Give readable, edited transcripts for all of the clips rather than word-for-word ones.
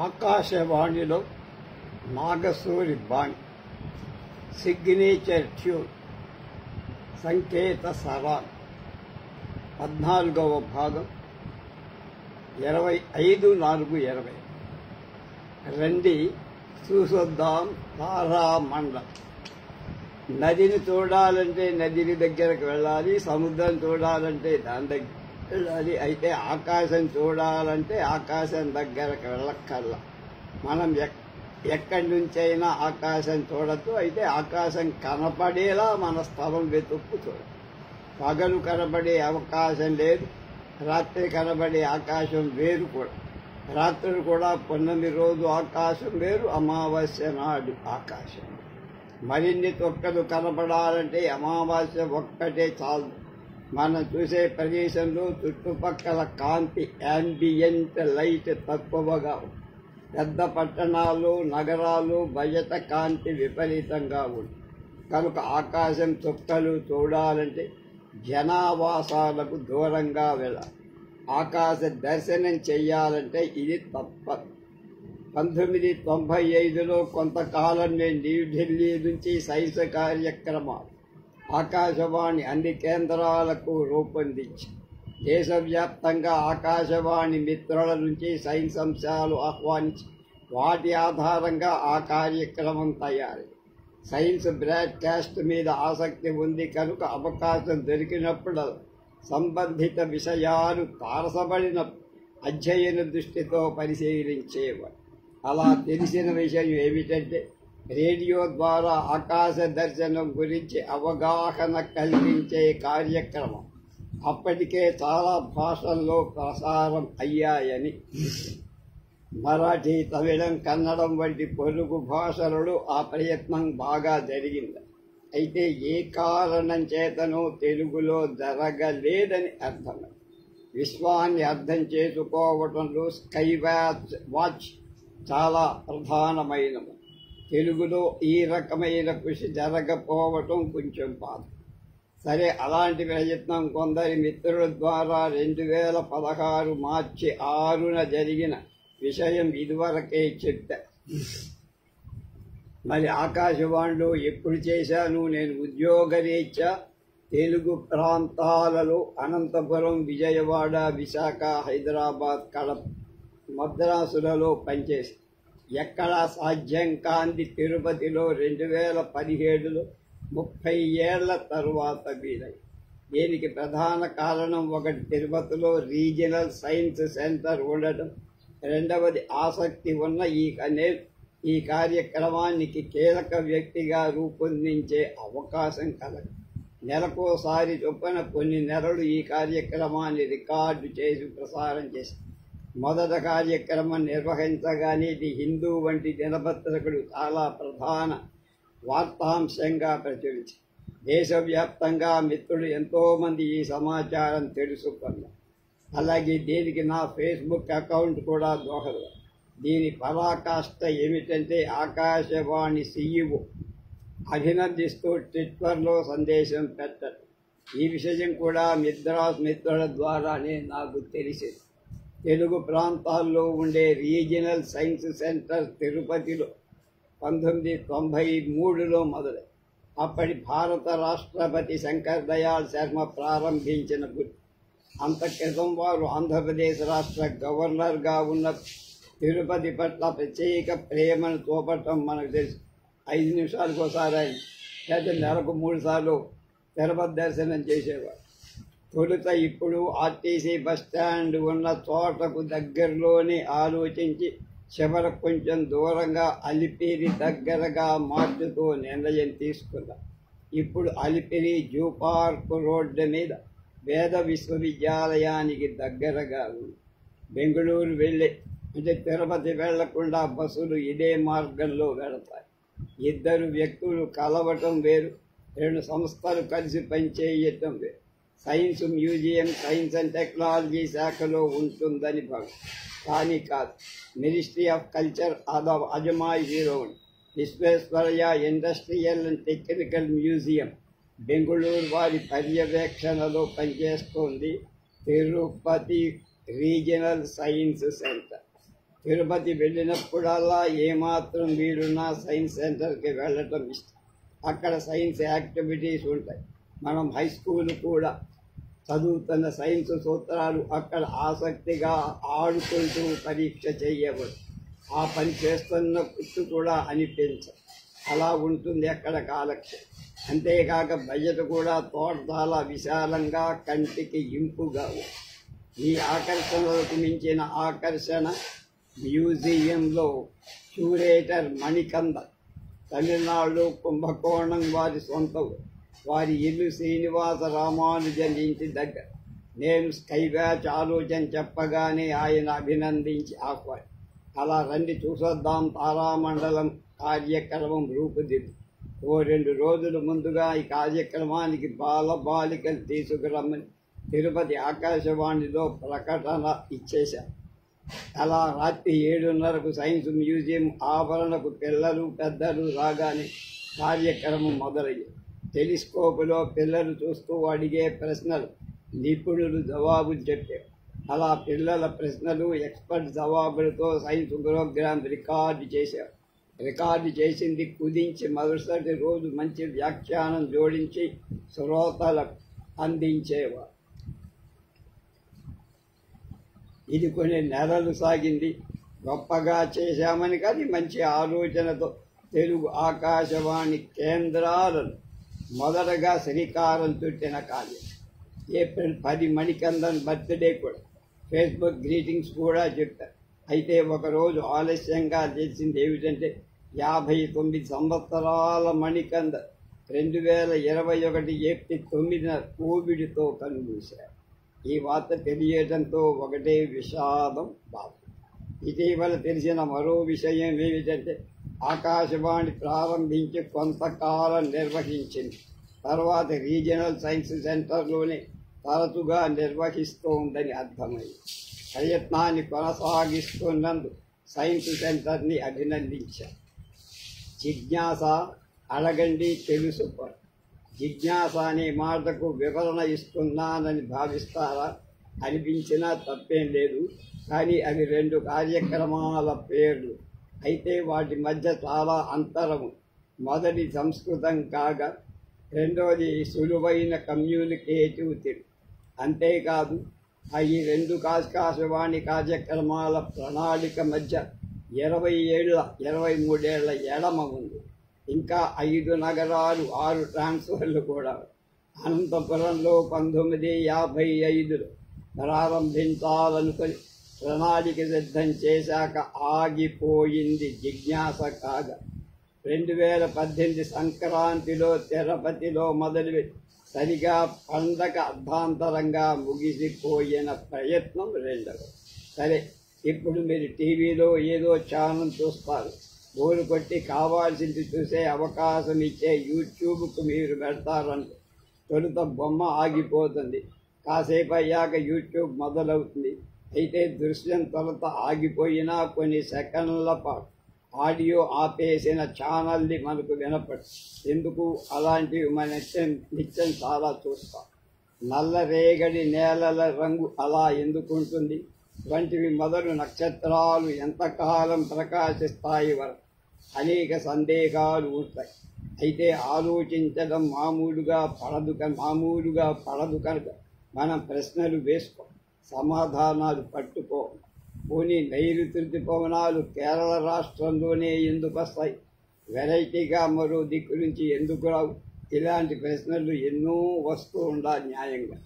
ఆకాశవాణిలో నాగసూరి బాణి signature tune సంకేత సరాల్ 14వ భాగం 25/4/20 రండి చూసొద్దాం తారామండలం. నదిని చూడాలంటే నదిని దగ్గరకు వెళ్ళాలి, సముద్రం చూడాలంటే దాని దగ్గర వెళ్ళాలి. అయితే ఆకాశం చూడాలంటే ఆకాశం దగ్గరకు వెళ్ళక్కర్లా. మనం ఎక్కడి నుంచైనా ఆకాశం చూడద్దు. అయితే ఆకాశం కనపడేలా మన స్థలం వెతుక్కు చూడాలి. పగలు కనబడే అవకాశం లేదు, రాత్రి కనబడే ఆకాశం వేరు కూడా. రాత్రులు కూడా పున్నమి రోజు ఆకాశం వేరు, అమావాస్య నాడు ఆకాశం. మరిన్ని తొక్కలు కనపడాలంటే అమావాస్య ఒక్కటే చాలు. మనం చూసే ప్రదేశంలో చుట్టుపక్కల కాంతి యాంబియంట్ లైట్ తక్కువగా ఉంది. పెద్ద పట్టణాలు నగరాలు బయట కాంతి విపరీతంగా ఉంది. కనుక ఆకాశం చుక్కలు చూడాలంటే జనావాసాలకు దూరంగా వెళ్ళాలి. ఆకాశ దర్శనం చెయ్యాలంటే ఇది తప్పదు. 1995లో కొంతకాలం నేను న్యూఢిల్లీ నుంచి సైన్స్ కార్యక్రమాలు ఆకాశవాణి అన్ని కేంద్రాలకు రూపొందించి దేశవ్యాప్తంగా ఆకాశవాణి మిత్రుల నుంచి సైన్స్ అంశాలు ఆహ్వానించి వాటి ఆధారంగా ఆ కార్యక్రమం తయారు. సైన్స్ బ్రాడ్కాస్ట్ మీద ఆసక్తి ఉంది కనుక అవకాశం దొరికినప్పుడు సంబంధిత విషయాలు తారసపడిన అధ్యయన దృష్టితో పరిశీలించేవాడు. అలా తెలిసిన విషయం ఏమిటంటే రేడియో ద్వారా ఆకాశ దర్శనం గురించి అవగాహన కల్పించే కార్యక్రమం అప్పటికే చాలా భాషల్లో ప్రసారం అయ్యాయని. మరాఠీ, తమిళం, కన్నడం వంటి పొరుగు భాషలలో ఆ ప్రయత్నం బాగా జరిగింది. అయితే ఏ కారణం చేతనో తెలుగులో జరగలేదని అర్థం. విశ్వాన్ని అర్థం చేసుకోవటంలో స్కై వాచ్ చాలా ప్రధానమైనది. తెలుగులో ఈ రకమైన కృషి జరగకపోవటం కొంచెం బాధ. సరే, అలాంటి ప్రయత్నం కొందరి మిత్రుల ద్వారా 2016 మార్చి 6న జరిగిన విషయం ఇదివరకే చెప్పా. మరి ఆకాశవాణిలో ఎప్పుడు చేశాను? నేను ఉద్యోగరీత్యా తెలుగు ప్రాంతాలలో అనంతపురం, విజయవాడ, విశాఖ, హైదరాబాద్, కడప, మద్రాసులలో పనిచేసి ఎక్కడా సాధ్యం కాంది తిరుపతిలో 2017లో 30 ఏళ్ల తరువాత వీలై. దీనికి ప్రధాన కారణం ఒకటి తిరుపతిలో రీజనల్ సైన్స్ సెంటర్ ఉండటం, రెండవది ఆసక్తి ఉన్న ఈ కార్యక్రమానికి కీలక వ్యక్తిగా రూపొందించే అవకాశం కలదు. నెలకోసారి చొప్పున కొన్ని నెలలు ఈ కార్యక్రమాన్ని రికార్డు చేసి ప్రసారం చేసి మొదట కార్యక్రమం నిర్వహించగానే ది హిందూ వంటి దినపత్రికలు చాలా ప్రధాన వార్తాంశంగా ప్రచురించి దేశవ్యాప్తంగా మిత్రులు ఎంతోమంది ఈ సమాచారం తెలుసుకున్నారు. అలాగే దీనికి నా ఫేస్బుక్ అకౌంట్ కూడా దోహదం. దీని పరాకాష్ట ఏమిటంటే ఆకాశవాణి CEO అభినందిస్తూ ట్విట్టర్లో సందేశం పెట్టడం. ఈ విషయం కూడా మద్రాసు మిత్రుల ద్వారానే నాకు తెలిసింది. తెలుగు ప్రాంతాల్లో ఉండే రీజనల్ సైన్స్ సెంటర్ తిరుపతిలో 1993లో మొదలై అప్పటి భారత రాష్ట్రపతి శంకర్ దయాళ్ శర్మ ప్రారంభించిన గుడి. అంత క్రితం వారు ఆంధ్రప్రదేశ్ రాష్ట్ర గవర్నర్గా ఉన్న తిరుపతి పట్ల ప్రత్యేక ప్రేమను చూపటం మనకు తెలుసు. 5 నిమిషాలకు ఒకసారి లేదా నెలకు 3 సార్లు తిరుపతి దర్శనం చేసేవారు. తొలుత ఇప్పుడు ఆర్టీసీ బస్టాండ్ ఉన్న చోటకు దగ్గరలోనే ఆలోచించి చివరకు కొంచెం దూరంగా అలిపిరి దగ్గరగా మార్చుతూ నిర్ణయం తీసుకున్నారు. ఇప్పుడు అలిపిరి జూ పార్క్ రోడ్డు మీద వేద విశ్వవిద్యాలయానికి దగ్గరగా ఉంది. బెంగళూరు వెళ్ళే అంటే తిరుపతి వెళ్లకుండా బస్సులు ఇదే మార్గంలో వెళతాయి. ఇద్దరు వ్యక్తులు కలవటం వేరు, 2 సంస్థలు కలిసి పనిచేయటం వేరు. Science museum science and technology శాఖలో ఉంటుందని కానీ కాదు. మినిస్ట్రీ ఆఫ్ కల్చర్ అజమాయిషీలో ఉంది. Visvesvaraya industrial and technical museum Bengaluru వారి పర్యవేక్షణలో పనిచేస్తోంది. Tirupati regional science centre Tirupati వెళ్ళినప్పుడల్లా ఏమాత్రం వీలున్నా సైన్స్ సెంటర్కి వెళ్ళటం ఇష్టం. అక్కడ సైన్స్ యాక్టివిటీస్ ఉంటాయి. మనం హై స్కూల్ కూడా చదువుతున్న సైన్స్ సూత్రాలు అక్కడ ఆసక్తిగా ఆడుకుంటూ పరీక్ష చేయవచ్చు. ఆ పని చేస్తున్నట్టు కూడా అనిపించదు. అలా ఉంటుంది అక్కడ కాలక్షేపం. అంతేకాక బడ్జెట్ కూడా తోట చాలా విశాలంగా కంటికి ఇంపుగా ఉంది. ఈ ఆకర్షణలకు మించిన ఆకర్షణ మ్యూజియంలో క్యూరేటర్ మణికంద, తమిళనాడు కుంభకోణం వారి సొంత ఊరు. వారి ఇల్లు శ్రీనివాస రామానుజన్ ఇంటి దగ్గర. నేను స్కై బ్యాచ్ ఆలోచన చెప్పగానే ఆయన అభినందించి ఆహ్వాని, అలా రండి చూసొద్దాం తారామండలం కార్యక్రమం రూపుదిద్దు. 2 రోజులు ముందుగా ఈ కార్యక్రమానికి బాలబాలికలు తీసుకురమ్మని తిరుపతి ఆకాశవాణిలో ప్రకటన ఇచ్చేశారు. అలా రాత్రి 7:30కు సైన్స్ మ్యూజియం ఆవరణకు పిల్లలు పెద్దలు రాగానే కార్యక్రమం మొదలయ్యింది. టెలిస్కోపులో పిల్లలు చూస్తూ అడిగే ప్రశ్నలు నిపుణులు జవాబులు చెప్పారు. అలా పిల్లల ప్రశ్నలు ఎక్స్పర్ట్ జవాబులతో సైన్స్ ప్రోగ్రాం రికార్డు చేసింది కుదించి మరుసటి రోజు మంచి వ్యాఖ్యానం జోడించి శ్రోతలకు అందించేవారు. ఇది కొన్ని నెలలు సాగింది. గొప్పగా చేశామని కానీ మంచి ఆలోచనతో తెలుగు ఆకాశవాణి కేంద్రాలను మొదటగా శ్రీకారం చుట్టిన కార్యం. ఏప్రిల్ 10 మణికందన్ బర్త్డే కూడా. ఫేస్బుక్ గ్రీటింగ్స్ కూడా చెప్పారు. అయితే ఒకరోజు ఆలస్యంగా తెలిసింది ఏమిటంటే 59 సంవత్సరాల మణికంద 2021 ఏప్రిల్ 9న కోవిడ్తో కన్నుమూశారు. ఈ వార్త తెలియడంతో ఒకటే విషాదం, బాధ. ఇటీవల తెలిసిన మరో విషయం ఏమిటంటే ఆకాశవాణి ప్రారంభించి కొంతకాలం నిర్వహించింది. తర్వాత రీజనల్ సైన్స్ సెంటర్లోనే తరచుగా నిర్వహిస్తోందని అర్థమైంది. ప్రయత్నాన్ని కొనసాగిస్తున్నందుకు సైన్స్ సెంటర్ని అభినందించారు. జిజ్ఞాస, అడగండి తెలుసుకోండి. జిజ్ఞాస అనే మాటకు వివరణ ఇస్తున్నానని భావిస్తారా? అనిపించినా తప్పేం లేదు. కానీ అవి 2 కార్యక్రమాల పేర్లు. అయితే వాటి మధ్య చాలా అంతరము. మొదటి సంస్కృతం కాగా రెండోది సులువైన కమ్యూనికేటివ్ తెలుగు. అంతేకాదు ఈ 2 ఆకాశవాణి కార్యక్రమాల ప్రణాళిక మధ్య 23 ఏళ్ల ఎడమ ఉంది. ఇంకా 5 నగరాలు, 6 ట్రాన్స్ఫర్లు కూడా. అనంతపురంలో 1955లో ప్రారంభించాలనుకొని ప్రణాళిక సిద్ధం చేశాక ఆగిపోయింది జిజ్ఞాస కాగా 2018 సంక్రాంతిలో తిరుపతిలో మొదలుపెట్టి సరిగా పండగ అర్ధాంతరంగా ముగిసిపోయిన ప్రయత్నం రెండవది. సరే, ఇప్పుడు మీరు టీవీలో ఏదో ఛానల్ చూస్తారు. బోరు కొట్టి కావాల్సింది చూసే అవకాశం ఇచ్చే యూట్యూబ్కు మీరు పెడతారంటే తొలుత బొమ్మ ఆగిపోతుంది. కాసేపు అయ్యాక యూట్యూబ్ మొదలవుతుంది. అయితే దృశ్యం తొలుత ఆగిపోయినా కొన్ని సెకండ్ల పాటు ఆడియో ఆపేసిన ఛానల్ని మనకు వినపడు. ఎందుకు? అలాంటివి మన నిత్యం చాలా చూస్తాం. నల్లరేగడి నేలల రంగు అలా ఎందుకుంటుంది వంటివి మొదలు నక్షత్రాలు ఎంతకాలం ప్రకాశిస్తాయి వరకు అనేక సందేహాలు ఉంటాయి. అయితే ఆలోచించడం మామూలుగా పడదు కనుక మనం ప్రశ్నలు వేసుకో, సమాధానాలు పట్టుకో. పోనీ నైరుతి ఋతుపవనాలు కేరళ రాష్ట్రంలోనే ఎందుకు వస్తాయి? వెరైటీగా మరో దిక్కు నుంచి ఎందుకు రావు? ఇలాంటి ప్రశ్నలు ఎన్నో వస్తూ ఉండాలి న్యాయంగా.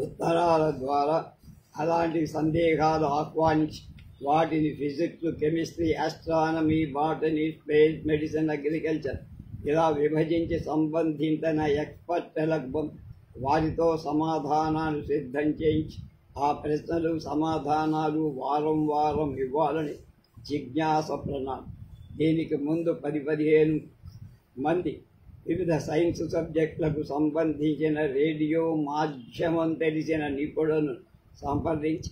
ఉత్తరాల ద్వారా అలాంటి సందేహాలు ఆహ్వానించి వాటిని physics, chemistry, astronomy, botany, space, medicine, agriculture ఇలా విభజించి సంబంధించిన ఎక్స్పర్ట్లకు వారితో సమాధానాలు సిద్ధం చేయించి ఆ ప్రశ్నలు సమాధానాలు వారం వారం ఇవ్వాలని జిజ్ఞాస ప్రణాళిక. దీనికి ముందు 10-15 మంది వివిధ సైన్స్ సబ్జెక్టులకు సంబంధించిన రేడియో మాధ్యమం తెలిసిన నిపుణులను సంప్రదించి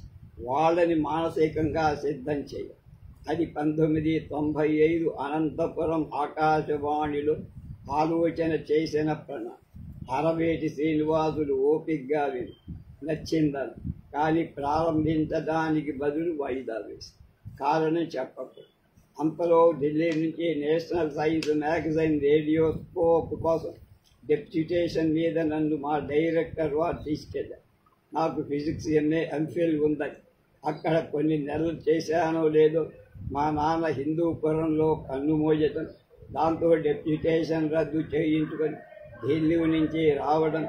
వాళ్ళని మానసికంగా సిద్ధం చేయాలి. అది 1995 అనంతపురం ఆకాశవాణిలో ఆలోచన చేసిన ప్రణాళిక. అరవేటి శ్రీనివాసులు ఓపికగా విని నచ్చిందని కానీ ప్రారంభించడానికి బదులు వాయిదా వేసి కారణం చెప్పకు. అంతలో ఢిల్లీ నుంచి national science magazine radio scope కోసం డెప్యూటేషన్ మీద నన్ను మా డైరెక్టర్ వారు తీసుకెళ్ళారు. నాకు ఫిజిక్స్ ఎంఫిల్ ఉందని అక్కడ కొన్ని నెలలు చేశానో లేదో మా నాన్న హిందూపురంలో కన్నుమూయటం, దాంతో డెప్యూటేషన్ రద్దు చేయించుకొని ఢిల్లీ నుంచి రావడం,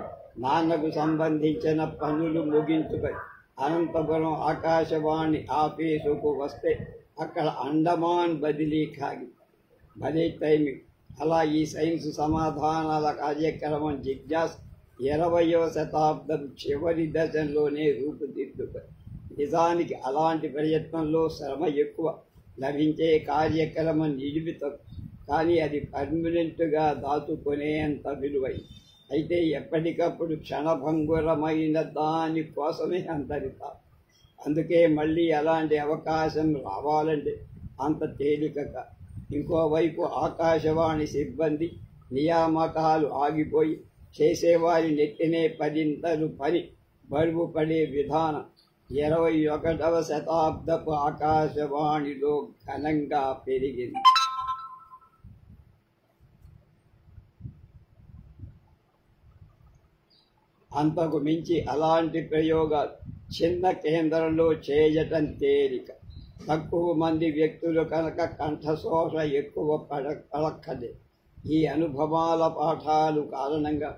నాన్నకు సంబంధించిన పనులు ముగించుకొని అనంతపురం ఆకాశవాణి ఆఫీసుకు వస్తే అక్కడ అండమాన్ బదిలీ కాగి భలే టైమింగ్. అలా ఈ సైన్స్ సమాధానాల కార్యక్రమం జిజ్ఞాస్ 20వ శతాబ్దం చివరి దశలోనే రూపుదిద్దుకొని నిజానికి అలాంటి ప్రయత్నంలో శ్రమ ఎక్కువ, లభించే కార్యక్రమం నిజమితం, కానీ అది పర్మనెంట్గా దాచుకునేంత విలువైంది. అయితే ఎప్పటికప్పుడు క్షణభంగురమైన దానికోసమే అంతరిత. అందుకే మళ్ళీ అలాంటి అవకాశం రావాలంటే అంత తేలికగా. ఇంకోవైపు ఆకాశవాణి సిబ్బంది నియామకాలు ఆగిపోయి చేసేవారి నెత్తినే పదింతలు పని బరువు పడే విధానం 21వ శతాబ్దపు ఆకాశవాణిలో ఘనంగా పెరిగింది. అంతకు మించి అలాంటి ప్రయోగాలు చిన్న కేంద్రంలో చేయటం తేలిక. తక్కువ మంది వ్యక్తులు కనుక కంఠశోష ఎక్కువ పడక్కదే. ఈ అనుభవాల పాఠాలు కారణంగా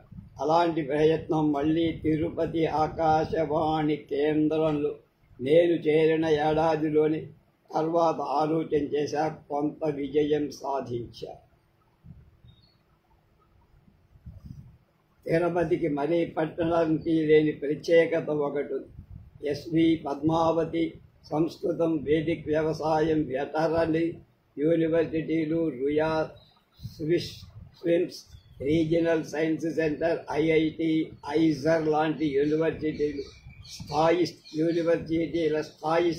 అలాంటి ప్రయత్నం మళ్ళీ తిరుపతి ఆకాశవాణి కేంద్రంలో నేను చేరిన ఏడాదిలోనే తర్వాత ఆలోచన చేశా, కొంత విజయం సాధించా. తిరుపతికి మరీ పట్టణానికి లేని ప్రత్యేకత ఒకటి. ఎస్వి పద్మావతి సంస్కృతం, వేదిక్ వ్యవసాయం, వెటరనరీ యూనివర్సిటీలు, Ruia SVIMS regional science centre, IIT, IISER లాంటి యూనివర్సిటీలు, యూనివర్సిటీల స్థాయి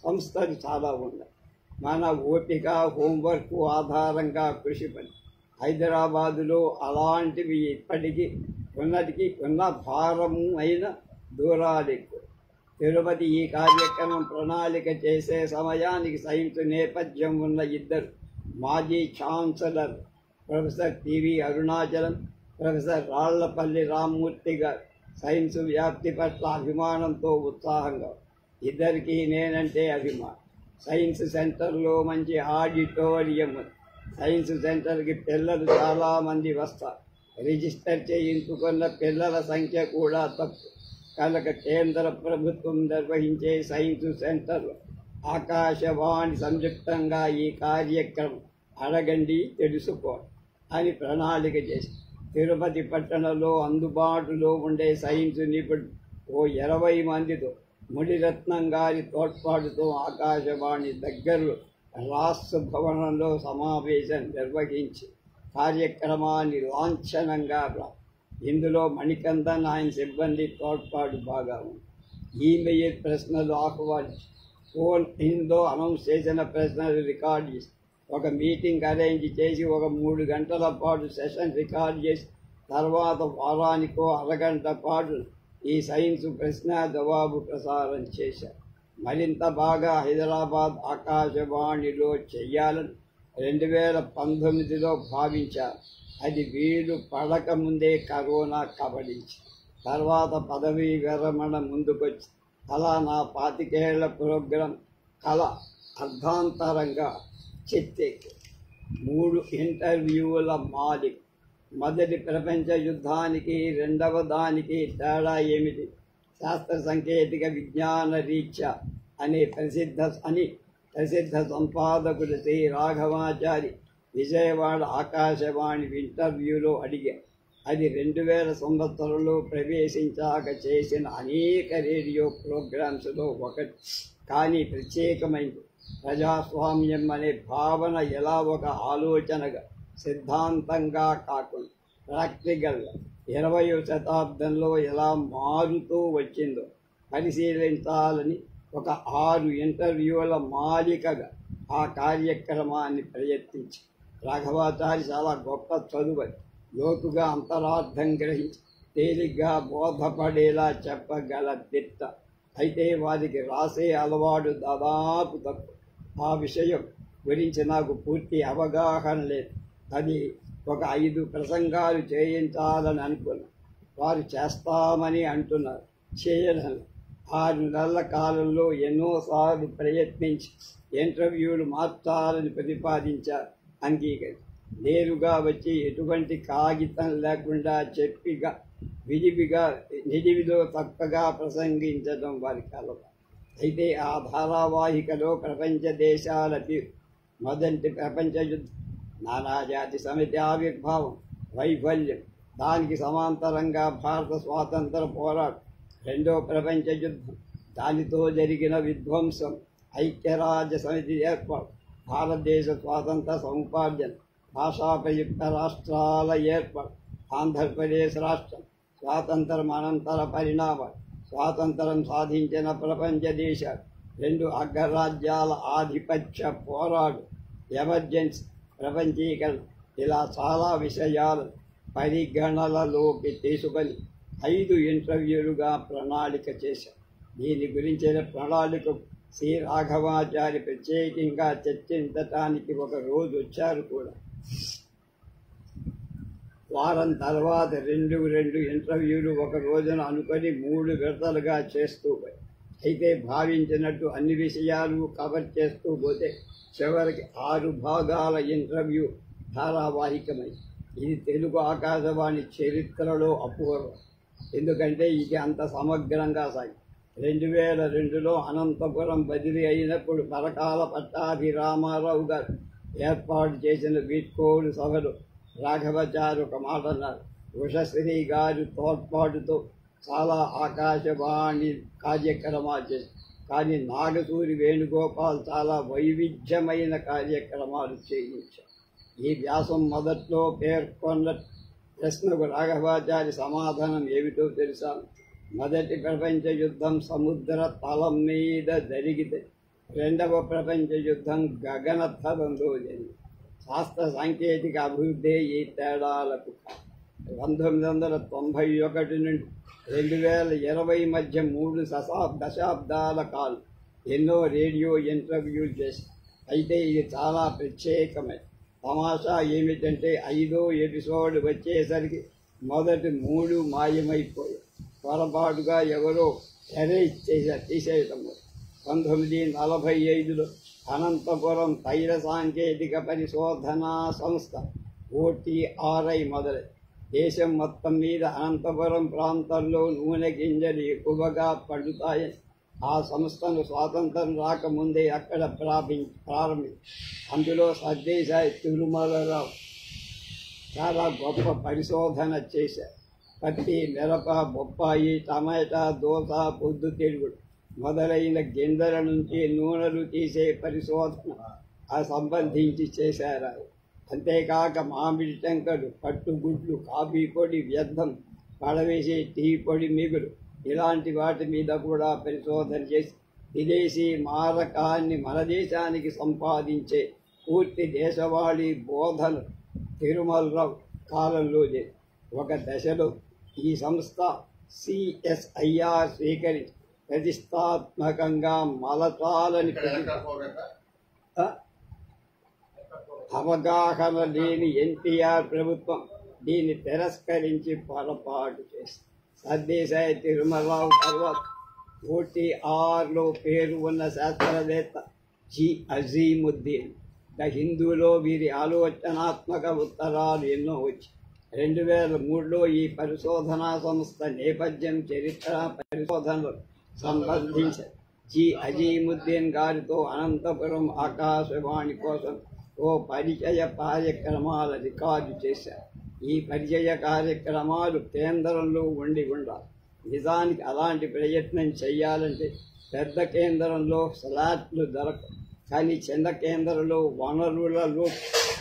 సంస్థలు చాలా ఉన్నాయి. మన ఓపిక, హోంవర్క్ ఆధారంగా కృషి పని. హైదరాబాదులో అలాంటివి ఇప్పటికీ ఉన్న భారము అయిన దూరాలు ఎక్కువ. తిరుపతి ఈ కార్యక్రమం ప్రణాళిక చేసే సమయానికి సైన్స్ నేపథ్యం ఉన్న ఇద్దరు మాజీ chancellor professor TV Arunachalam, professor Rallapalli Rammurthy గారు సైన్స్ వ్యాప్తి పట్ల అభిమానంతో ఉత్సాహంగా. ఇద్దరికీ నేనంటే అభిమానం. సైన్స్ సెంటర్లో మంచి ఆడిటోరియం ఉంది. సైన్స్ సెంటర్కి పిల్లలు చాలామంది వస్తారు. రిజిస్టర్ చేయించుకున్న పిల్లల సంఖ్య కూడా తక్కువ కనుక కేంద్ర ప్రభుత్వం నిర్వహించే సైన్స్ సెంటర్లో ఆకాశవాణి సంయుక్తంగా ఈ కార్యక్రమం అడగండి తెలుసుకోండి అని ప్రణాళిక చేసి తిరుపతి పట్టణంలో అందుబాటులో ఉండే సైన్స్ నిపుణులు ఓ 20 మందితో ముడిరత్నం గారి తోడ్పాటుతో ఆకాశవాణి దగ్గరలో రాష్ట్ర భవనంలో సమావేశం నిర్వహించి కార్యక్రమాన్ని లాంఛనంగా ఇందులో మణికందన్ ఆయన సిబ్బంది తోడ్పాటు బాగా ఉంది. ఈమెయిల్ ప్రశ్నలు ఆహ్వానించి ఫోన్ ఇన్లో అనౌన్స్ చేసిన ప్రశ్నలు రికార్డ్ చేసి ఒక మీటింగ్ అరేంజ్ చేసి ఒక 3 గంటల పాటు సెషన్ రికార్డ్ చేసి తర్వాత వారానికో అరగంట పాటు ఈ సైన్స్ ప్రశ్న జవాబు ప్రసారం చేశారు. మరింత బాగా హైదరాబాద్ ఆకాశవాణిలో చెయ్యాలని 2019లో భావించారు. అది వీలు పడకముందే కరోనా కబడించి తర్వాత పదవీ విరమణ ముందుకొచ్చి అలా నా 25 ఏళ్ల ప్రోగ్రాం కళ అర్ధాంతరంగా చెత్తెక్కి 3 ఇంటర్వ్యూల మాలిక. మొదటి ప్రపంచ యుద్ధానికి రెండవ దానికి తేడా ఏమిటి? శాస్త్ర సాంకేతిక విజ్ఞాన రీత్యా అనే ప్రసిద్ధ సంపాదకుడు శ్రీ రాఘవాచారి విజయవాడ ఆకాశవాణి ఇంటర్వ్యూలో అడిగారు. అది 2000 సంవత్సరంలో ప్రవేశించాక చేసిన అనేక రేడియో ప్రోగ్రామ్స్లో ఒకటి. కానీ ప్రత్యేకమైంది. ప్రజాస్వామ్యం అనే భావన ఎలా ఒక ఆలోచనగా, సిద్ధాంతంగా కాకుండా ప్రాక్టికల్గా 20వ శతాబ్దంలో ఎలా మారుతూ వచ్చిందో పరిశీలించాలని ఒక 6 ఇంటర్వ్యూల మాలికగా ఆ కార్యక్రమాన్ని ప్రయత్నించి రాఘవాచారి చాలా గొప్ప చదువు, లోతుగా అంతరార్థం గ్రహించి తేలిగ్గా బోధపడేలా చెప్పగల దిట్ట. అయితే వారికి రాసే అలవాటు దాదాపు తక్కువ. ఆ విషయం గురించి నాకు పూర్తి అవగాహన లేదు. అది ఒక 5 ప్రసంగాలు చేయించాలని అనుకున్నా. వారు చేస్తామని అంటున్నారు, చేయడానికి 6 నెలల కాలంలో ఎన్నోసార్లు ప్రయత్నించి ఇంటర్వ్యూలు మార్చాలని ప్రతిపాదించారు. అంగీకరించి నేరుగా వచ్చి ఎటువంటి కాగితం లేకుండా చెప్పిగా విడివిగా నిడివిలో తప్పగా ప్రసంగించడం వారికి అలవాటు. అయితే ఆ ధారావాహికలో ప్రపంచ దేశాల మొదటి ప్రపంచ యుద్ధం, నానాజాతి సమితి ఆవిర్భావం, వైఫల్యం, దానికి సమాంతరంగా భారత స్వాతంత్ర పోరాటం, రెండో ప్రపంచ యుద్ధం, దానితో జరిగిన విధ్వంసం, ఐక్యరాజ్య సమితి ఏర్పాటు, భారతదేశ స్వాతంత్ర సముపార్జన, భాషా ప్రయుక్త రాష్ట్రాల ఏర్పాటు, ఆంధ్రప్రదేశ్ రాష్ట్రం, స్వాతంత్రం అనంతర పరిణామాలు, స్వాతంత్రం సాధించిన ప్రపంచ దేశాలు, 2 అగ్రరాజ్యాల ఆధిపత్య పోరాడు, ఎమర్జెన్సీ, ప్రపంచీకరణ, ఇలా చాలా విషయాలు పరిగణనలోకి తీసుకొని 5 ఇంటర్వ్యూలుగా ప్రణాళిక చేశారు. దీని గురించిన ప్రణాళిక సి రాఘవాచారి ప్రత్యేకంగా చర్చించటానికి ఒక రోజు వచ్చారు కూడా. వారం తర్వాత 2 ఇంటర్వ్యూలు ఒక రోజున అనుకొని 3 విడతలుగా చేస్తూ పోయి. అయితే భావించినట్టు అన్ని విషయాలు కవర్ చేస్తూ పోతే చివరికి 6 భాగాల ఇంటర్వ్యూ ధారావాహికమై. ఇది తెలుగు ఆకాశవాణి చరిత్రలో అపూర్వం. ఎందుకంటే ఇది అంత సమగ్రంగా సాగి 2002లో అనంతపురం బదిలీ అయినప్పుడు పరకాల పట్టాభిరామారావు గారు ఏర్పాటు చేసిన వీడ్కోలు సభలో రాఘవాచారి ఒక మాట అన్నారు. ఉషశ్రీ గారి తోడ్పాటుతో చాలా ఆకాశవాణి కార్యక్రమాలు చేశారు, కానీ నాగసూరి వేణుగోపాల్ చాలా వైవిధ్యమైన కార్యక్రమాలు చేయించారు. ఈ వ్యాసం మొదట్లో పేర్కొన్న ప్రశ్నకు రాఘవాచారి సమాధానం ఏమిటో తెలుసా? మొదటి ప్రపంచ యుద్ధం సముద్ర తలం మీద జరిగితే, రెండవ ప్రపంచ యుద్ధం గగన తలంలో జరిగింది. శాస్త్ర సాంకేతిక అభివృద్ధి ఈ తేడాలకు 1991 నుండి 2020 మధ్య 3 దశాబ్దాల కాలం ఎన్నో రేడియో ఇంటర్వ్యూలు చేసి. అయితే ఇది చాలా ప్రత్యేకమైన తమాషా ఏమిటంటే 5వ ఎపిసోడ్ వచ్చేసరికి మొదటి 3 మాయమైపోయాయి. పొరపాటుగా ఎవరో ఎరేజ్ తీసేయటం. 1945లో అనంతపురం తైల సాంకేతిక పరిశోధనా సంస్థ OTRI మొదలై దేశం మొత్తం మీద అనంతపురం ప్రాంతంలో నూనె గింజలు ఎక్కువగా పడుతాయని ఆ సంస్థను స్వాతంత్రం రాకముందే అక్కడ ప్రారంభించి అందులో సర్దేశాయి తిరుమలరావు చాలా గొప్ప పరిశోధన చేశారు. పత్తి, మిరప, బొప్పాయి, టమాటా, దోస, పొద్దుతిరుగుడు మొదలైన గింజల నుంచి నూనెలు తీసే పరిశోధన సంబంధించి చేశారు. అంతేకాక మామిడి టెంకలు, పట్టుగుడ్లు, కాఫీ పొడి వ్యర్థం, పడవేసే టీ పొడి మిగులు, ఇలాంటి వాటి మీద కూడా పరిశోధన చేసి విదేశీ మారకాన్ని మన దేశానికి సంపాదించే పూర్తి దేశవాళీ బోధన తిరుమలరావు కాలంలో ఒక దశలో ఈ సంస్థ CSIR స్వీకరించి ప్రతిష్టాత్మకంగా మలచాలని అవగాహన లేని NTR ప్రభుత్వం దీన్ని తిరస్కరించి పొరపాటు చేసింది. సర్దేశాయి తిరుమలరావు తర్వాత OTRలో పేరు ఉన్న శాస్త్రవేత్త G. అజీముద్దీన్ ద హిందూలో వీరి ఆలోచనాత్మక ఉత్తరాలు ఎన్నో వచ్చాయి. 2003లో ఈ పరిశోధనా సంస్థ నేపథ్యం, చరిత్ర పరిశోధనలకు సంబంధించి G. అజీముద్దీన్ గారితో అనంతపురం ఆకాశవాణి కోసం ఓ పరిచయ కార్యక్రమాల రికార్డు చేశారు. ఈ పరిచయ కార్యక్రమాలు కేంద్రంలో ఉండాలి. నిజానికి అలాంటి ప్రయత్నం చేయాలంటే పెద్ద కేంద్రంలో స్లాట్లు దొరకవు, కానీ చిన్న కేంద్రంలో వనరులలో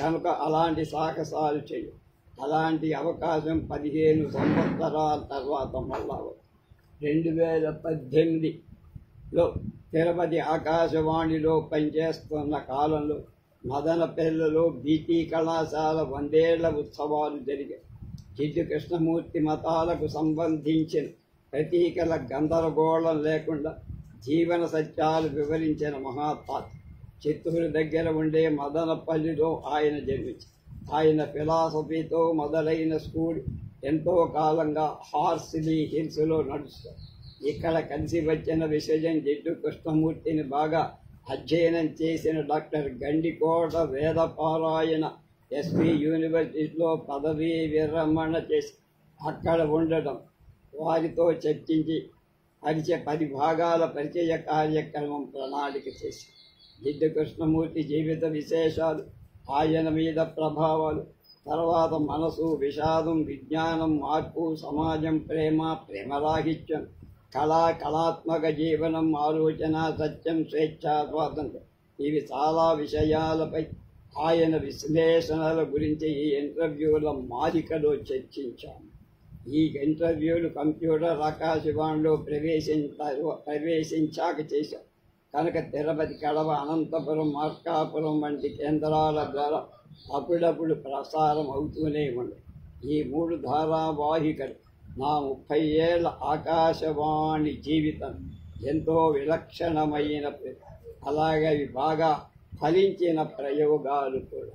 కనుక అలాంటి సాహసాలు చేయవు. అలాంటి అవకాశం 15 సంవత్సరాల తర్వాత మళ్ళా 2018లో తిరుపతి ఆకాశవాణిలో పనిచేస్తున్న కాలంలో మదనపల్లెలో BT కళాశాల 100 ఏళ్ల ఉత్సవాలు జరిగాయి. జిడ్డు కృష్ణమూర్తి మతాలకు సంబంధించిన ప్రతీకల గందరగోళం లేకుండా జీవన సత్యాలు వివరించిన మహాత్మాత్. చిత్తూరు దగ్గర ఉండే మదనపల్లిలో ఆయన జన్మించారు. ఆయన ఫిలాసఫీతో మొదలైన స్కూల్ ఎంతో కాలంగా హార్సిలీ హిల్స్లో నడుస్తారు. ఇక్కడ కలిసి వచ్చిన విషయం జిడ్డు కృష్ణమూర్తిని బాగా అధ్యయనం చేసిన డాక్టర్ గండికోట వేదపారాయణ ఎస్పీ యూనివర్సిటీలో పదవీ విరమణ చేసి అక్కడ ఉండడం, వారితో చర్చించి 10 భాగాల పరిచయ కార్యక్రమం ప్రణాళిక చేసి జిడ్డు కృష్ణమూర్తి జీవిత విశేషాలు, ఆయన మీద ప్రభావాలు, తర్వాత మనసు, విషాదం, విజ్ఞానం, మార్పు, సమాజం, ప్రేమరాహిత్యం, కళాత్మక జీవనం, ఆలోచన, సత్యం, స్వేచ్ఛ, స్వాతంత్రం, ఇవి చాలా విషయాలపై ఆయన విశ్లేషణల గురించి ఈ ఇంటర్వ్యూల మాలికలో చర్చించాము. ఈ ఇంటర్వ్యూలు కంప్యూటర్ ఆకాశవాణిలో ప్రవేశించాక చేశాం కనుక తిరుపతి, కడప, అనంతపురం, మార్కాపురం వంటి కేంద్రాల ద్వారా అప్పుడప్పుడు ప్రసారం అవుతూనే ఉన్నాయి. ఈ 3 ధారావాహికలు నా 30 ఏళ్ల ఆకాశవాణి జీవితం ఎంతో విలక్షణమైన, అలాగే అవి బాగా ఫలించిన ప్రయోగాలు కూడా.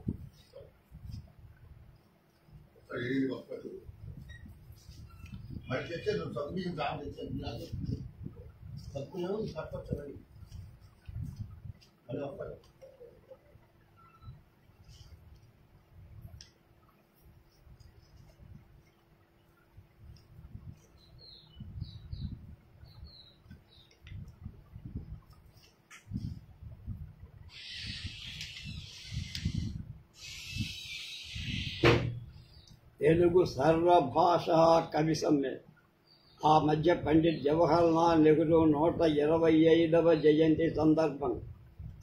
తెలుగు సర్వభాషా కవి సమ్మేళనం. ఆ మధ్య పండిట్ జవహర్లాల్ నెహ్రూ 125వ జయంతి సందర్భంగా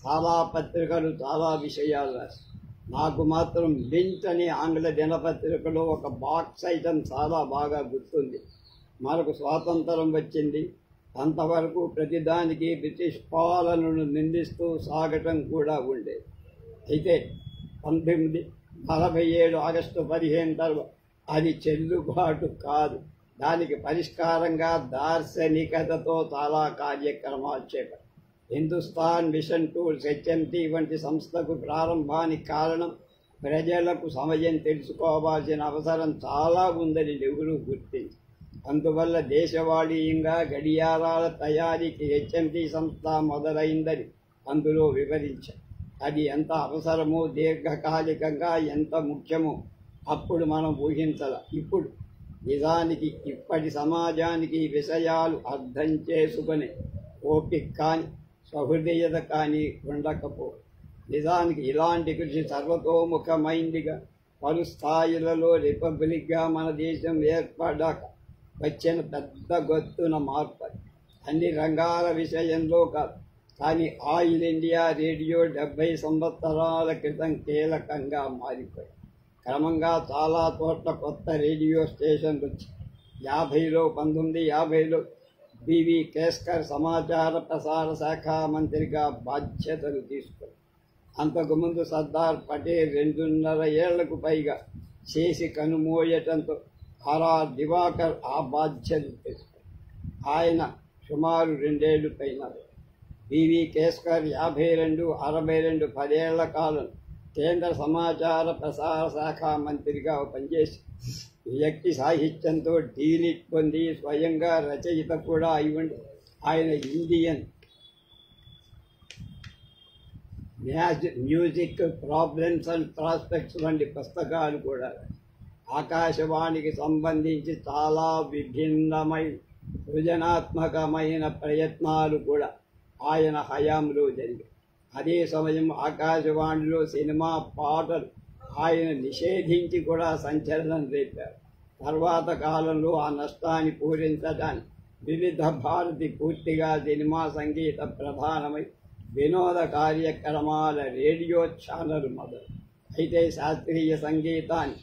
చాలా పత్రికలు చాలా విషయాలు రాశాయి. నాకు మాత్రం లించ్ అని ఆంగ్ల దినపత్రికలో ఒక బాక్స్ ఐటమ్ చాలా బాగా గుర్తుంది. మనకు స్వాతంత్రం వచ్చింది, అంతవరకు ప్రతిదానికి బ్రిటిష్ పాలనను నిందిస్తూ సాగటం కూడా ఉండేది. అయితే 1947 ఆగస్టు 15 తర్వాత అది చెల్లుబాటు కాదు. దానికి పరిష్కారంగా దార్శనికతతో చాలా కార్యక్రమాలు చేపట్టారు. హిందుస్థాన్ మిషన్ టూల్స్ HMT వంటి సంస్థకు ప్రారంభానికి కారణం ప్రజలకు సమయం తెలుసుకోవాల్సిన అవసరం చాలా ఉందని నెహ్రూ గుర్తించి, అందువల్ల దేశవాళీయంగా గడియారాల తయారీకి HMT సంస్థ మొదలైందని అందులో వివరించారు. అది ఎంత అవసరమో, దీర్ఘకాలికంగా ఎంత ముఖ్యమో అప్పుడు మనం ఊహించాల. ఇప్పుడు నిజానికి ఇప్పటి సమాజానికి ఈ విషయాలు అర్థం చేసుకునే ఓపిక కానీ సహృదయత కానీ ఉండకపో. నిజానికి ఇలాంటి కృషి సర్వతోముఖమైందిగా పలు స్థాయిలలో రిపబ్లిక్గా మన దేశం ఏర్పడ్డాక వచ్చిన పెద్ద గొత్తున మార్పు. అన్ని రంగాల విషయంలో కాదు, కానీ ఆయిల్ ఇండియా రేడియో 70 సంవత్సరాల క్రితం కీలకంగా మారిపోయి క్రమంగా చాలా చోట్ల కొత్త రేడియో స్టేషన్లు వచ్చి 1950లో బివి కేస్కర్ సమాచార ప్రసార శాఖ మంత్రిగా బాధ్యతలు తీసుకున్నారు. అంతకుముందు సర్దార్ పటేల్ 2.5 ఏళ్లకు పైగా చేసి కనుమోయటంతో ఆర్ఆర్ దివాకర్ ఆ బాధ్యతలు తీసుకున్నారు. ఆయన సుమారు 2 ఏళ్లు పైన. బివి కేస్కర్ 52, 62 10 ఏళ్ల కాలం కేంద్ర సమాచార ప్రసార శాఖ మంత్రిగా పనిచేసి వ్యక్తి సాహిత్యంతో డీలిట్ పొంది స్వయంగా రచయిత కూడా అయి ఆయన Indian music problems and prospects వంటి పుస్తకాలు కూడా. ఆకాశవాణికి సంబంధించి చాలా విభిన్నమైన సృజనాత్మకమైన ప్రయత్నాలు కూడా ఆయన హయాంలో జరిగాయి. అదే సమయం ఆకాశవాణిలో సినిమా పాటలు ఆయన నిషేధించి కూడా సంచలనం రేపారు. తర్వాత కాలంలో ఆ నష్టాన్ని పూరించడానికి వివిధ భారతి పూర్తిగా సినిమా సంగీత ప్రధానమై వినోద కార్యక్రమాల రేడియో ఛానల్ మొదలు. అయితే శాస్త్రీయ సంగీతాన్ని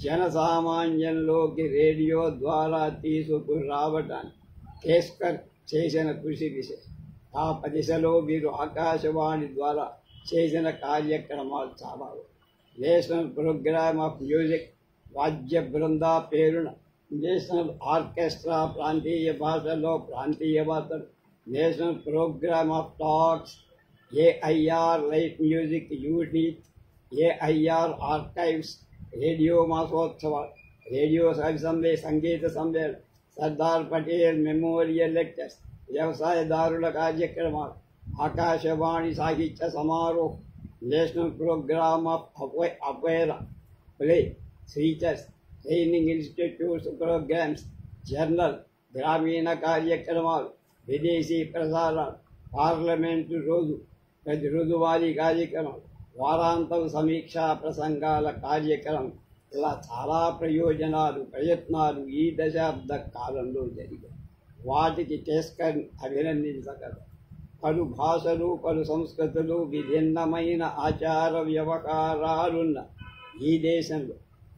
జనసామాన్యంలోకి రేడియో ద్వారా తీసుకురావటానికి కేస్కర్ చేసిన కృషి విశేషం. ఆ దిశలో వీరు ఆకాశవాణి ద్వారా చేసిన కార్యక్రమాలు చాలా. నేషనల్ ప్రోగ్రామ్ ఆఫ్ మ్యూజిక్, వాద్య బృంద పేరున నేషనల్ ఆర్కెస్ట్రా ప్రాంతీయ భాషల్లో ప్రాంతీయ వార్తలు, national programme of talks, AIR light music unit, AIR archives, radio మాసోత్సవాలు, రేడియో సంగీత సమ్మేళనం, సర్దార్ పటేల్ మెమోరియల్ లెక్చర్స్, వ్యవసాయదారుల కార్యక్రమాలు, ఆకాశవాణి సాహిత్య సమారోహం, national programme of opera play, features, training institutes programmes, journal, గ్రామీణ కార్యక్రమాలు, విదేశీ ప్రసారాలు, పార్లమెంటు ప్రతి రోజువారీ కార్యక్రమాలు, వారాంతం సమీక్షా ప్రసంగాల కార్యక్రమం, ఇలా చాలా ప్రయత్నాలు ఈ దశాబ్ద కాలంలో జరిగాయి. వాటికి టెస్కర్ అభినందించగలరు. పలు భాషలు, పలు సంస్కృతులు, విభిన్నమైన ఆచార వ్యవహారాలున్న ఈ దేశంలో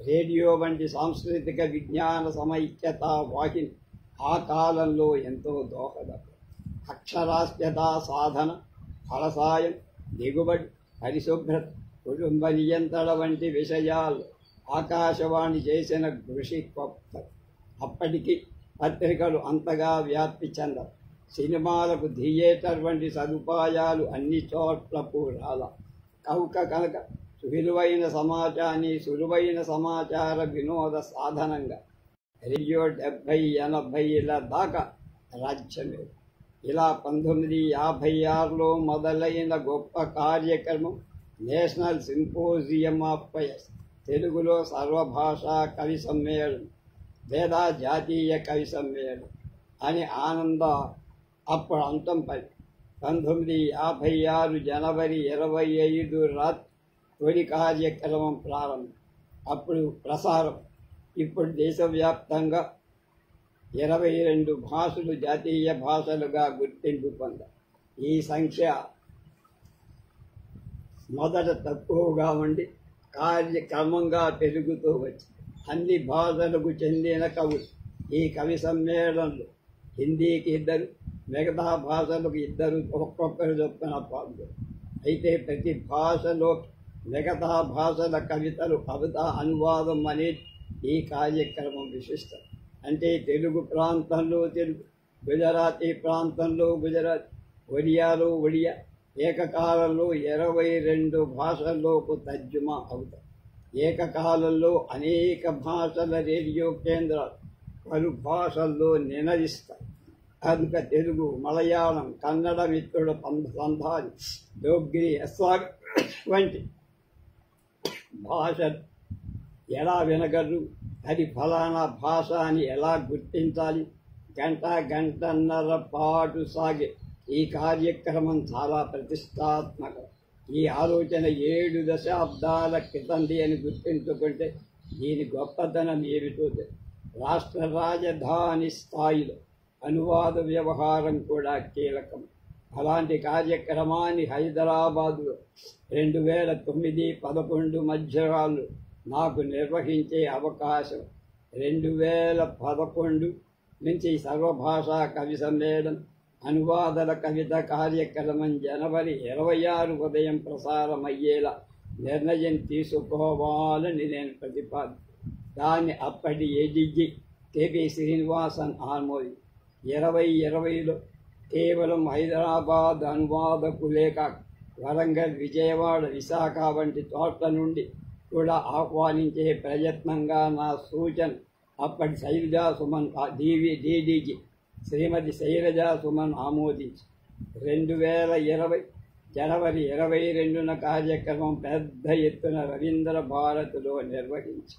రేడియో వంటి సాంస్కృతిక విజ్ఞాన సమైక్యత వాహిని ఆ కాలంలో ఎంతో దోహదపడింది. అక్షరాస్యత సాధన, ఫలసాయం, దిగుబడి, పరిశుభ్రత, కుటుంబ నియంత్రణ వంటి విషయాలు ఆకాశవాణి చేసిన కృషి గొప్ప. అప్పటికి పత్రికలు అంతగా వ్యాప్తి చెందవు. సినిమాలకు థియేటర్ వంటి సదుపాయాలు అన్ని చోట్లకు రాల. కనుక సులువైన సమాచార వినోద సాధనంగా రేడియో 70-80ల దాకా రాజ్యమే. ఇలా 1956లో మొదలైన గొప్ప కార్యక్రమం నేషనల్ సింపోజియం ఆఫ్ పోయట్స్, తెలుగులో సర్వభాషా కవి సమ్మేళనం లేదా జాతీయ కవి సమ్మేళనం అని అప్పుడు అంతం పడి 1956 జనవరి 25 రాత్రి తొలి కార్యక్రమం ప్రారంభం. అప్పుడు ప్రసారం. ఇప్పుడు దేశవ్యాప్తంగా 22 భాషలు జాతీయ భాషలుగా గుర్తింపు పొందాయి. ఈ సంఖ్య మొదట తక్కువగా ఉండి కార్యక్రమంగా పెరుగుతూ వచ్చింది. అన్ని భాషలకు చెందిన కవులు ఈ కవి సమ్మేళనంలో హిందీకి 2, మిగతా భాషలకు 2 ఒక్కొక్కరు చొప్పున పాల్గొన్నారు. అయితే ప్రతి భాషలో మిగతా భాషల కవితా అనువాదం అనేది ఈ కార్యక్రమం విశిష్టం. అంటే తెలుగు ప్రాంతంలో తెలుగు, గుజరాతీ ప్రాంతంలో గుజరాతీ, ఒడియాలో ఒడియా, ఏకకాలంలో 22 భాషల్లోకి తర్జుమా అవుతాయి. ఏకకాలంలో అనేక భాషల రేడియో కేంద్రాలు పలు భాషల్లో నినదిస్తాయి. కనుక తెలుగు, మలయాళం, కన్నడ మిత్రుల సంధాని, డోగ్రి, అస్సాం వంటి భాషలు ఎలా వినగలరు, అది ఫలానా భాష అని ఎలా గుర్తించాలి? గంటన్నర పాటు సాగే ఈ కార్యక్రమం చాలా ప్రతిష్టాత్మకం. ఈ ఆలోచన 7 దశాబ్దాల క్రితంది అని గుర్తించుకుంటే దీని గొప్పతనం ఏమిటో. రాష్ట్ర రాజధాని స్థాయిలో అనువాద వ్యవహారం కూడా కీలకం. అలాంటి కార్యక్రమాన్ని హైదరాబాదులో 2009-11 మధ్యకాలంలో నాకు నిర్వహించే అవకాశం. 2011 నుంచి సర్వభాషా కవి సమ్మేళనం, అనువాదల కవిత కార్యక్రమం జనవరి 26 ఉదయం ప్రసారమయ్యేలా నిర్ణయం తీసుకోవాలని నేను దాన్ని అప్పటి ఏడీజీ కేపీ శ్రీనివాసన్ ఆమోదించారు. 2020లో కేవలం హైదరాబాద్ అనువాదకులే కాక వరంగల్, విజయవాడ, విశాఖ వంటి చోట్ల నుండి కూడా ఆహ్వానించే ప్రయత్నంగా నా సూచన అప్పటి శైలజా సుమన్ డీడీజీ శ్రీమతి శైలజా సుమన్ ఆమోదించి 2020 జనవరి 22న కార్యక్రమం పెద్ద ఎత్తున రవీంద్ర భారతిలో నిర్వహించి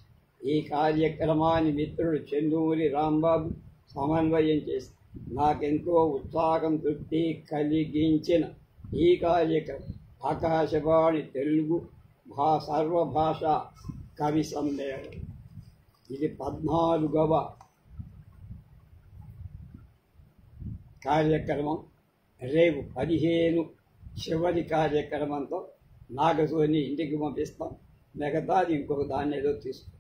ఈ కార్యక్రమాన్ని మిత్రుడు చెన్నూరి రాంబాబు సమన్వయం చేసి నాకెంతో ఉత్సాహం, తృప్తి కలిగించిన ఈ కార్యక్రమం ఆకాశవాణి తెలుగు సర్వభాష కవి సమ్మేళనం. ఇది 14వ కార్యక్రమం. రేపు 15 చివరి కార్యక్రమంతో నాగసూని ఇంటికి పంపిస్తాం. మిగతాది ఇంకొక దాన్ని ఏదో తీసుకుంటాం.